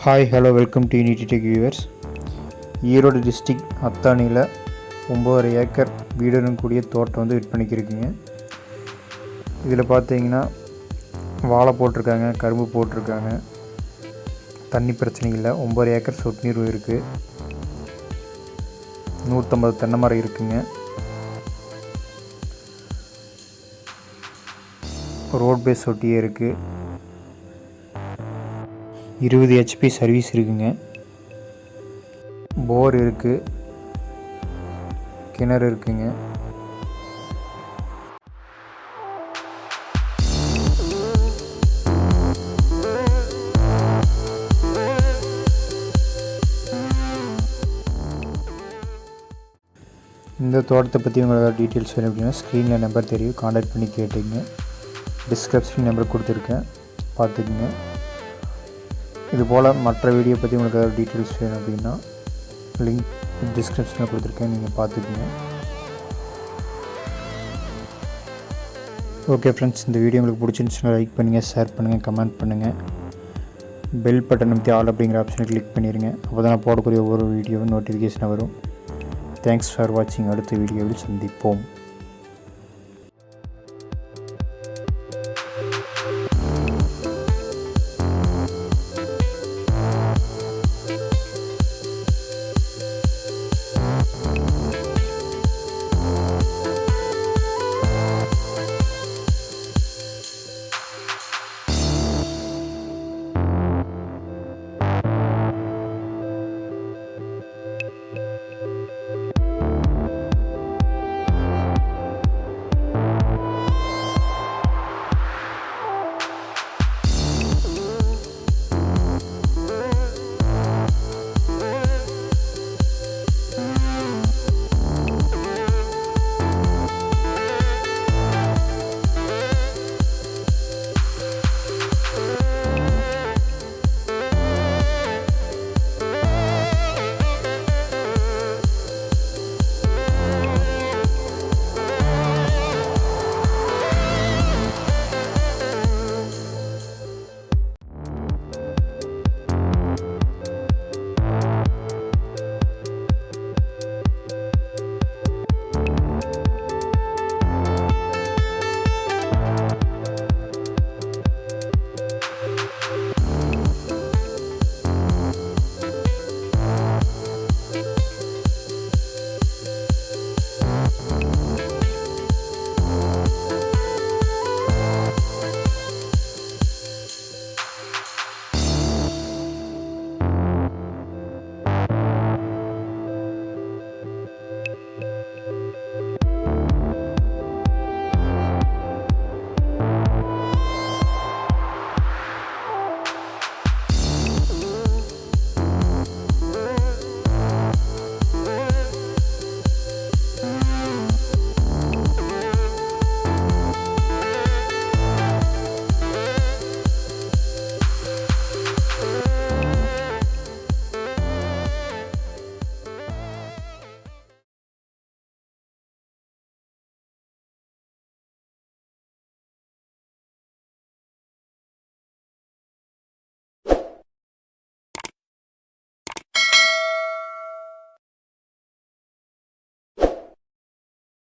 Hi hello welcome to unity tech viewers. Erode district அத்தானியில் 9.5 acre வீடுடன் கூடிய தோட்டம் வந்து விற்பனைக்கு இருக்குங்க. இதில் பார்த்தீங்கன்னா வாழை போட்டிருக்காங்க, கரும்பு போட்டிருக்காங்க. தண்ணி பிரச்சனை இல்லை. 9.5 ஏக்கர் சொட்டு நீர் இருக்குது. 150 தென்னை மரம் இருக்குங்க. ரோட் பேஸ் ஒட்டியே இருக்குது. 20 HP சர்வீஸ் இருக்குங்க. போர் இருக்குது, கிணறு இருக்குங்க. இந்த தோட்டத்தை பற்றி உங்களுக்கு டீட்டெயில்ஸ் வேணும் அப்படின்னா ஸ்க்ரீனில் நம்பர் தெரியும், கான்டாக்ட் பண்ணி கேட்டுங்க. டிஸ்கிரிப்ஷன் நம்பர் கொடுத்துருக்கேன், பார்த்துக்குங்க. இதுபோல் மற்ற வீடியோ பற்றி உங்களுக்கு ஏதாவது டீட்டெயில்ஸ் வேணும் அப்படின்னா லிங்க் டிஸ்கிரிப்ஷனில் கொடுத்துருக்கேன், நீங்கள் பார்த்துக்குங்க. ஓகே ஃப்ரெண்ட்ஸ், இந்த வீடியோ உங்களுக்கு பிடிச்சிருந்துச்சுன்னா லைக் பண்ணுங்கள், ஷேர் பண்ணுங்கள், கமெண்ட் பண்ணுங்கள். பெல் பட்டன் அமைத்தி ஆல் அப்படிங்கிற ஆப்ஷனை கிளிக் பண்ணிடுங்க. அப்போ தான் நான் போடக்கூடிய ஒவ்வொரு வீடியோவும் நோட்டிஃபிகேஷன் வரும். தேங்க்ஸ் ஃபார் வாட்சிங். அடுத்த வீடியோவில் சந்திப்போம்.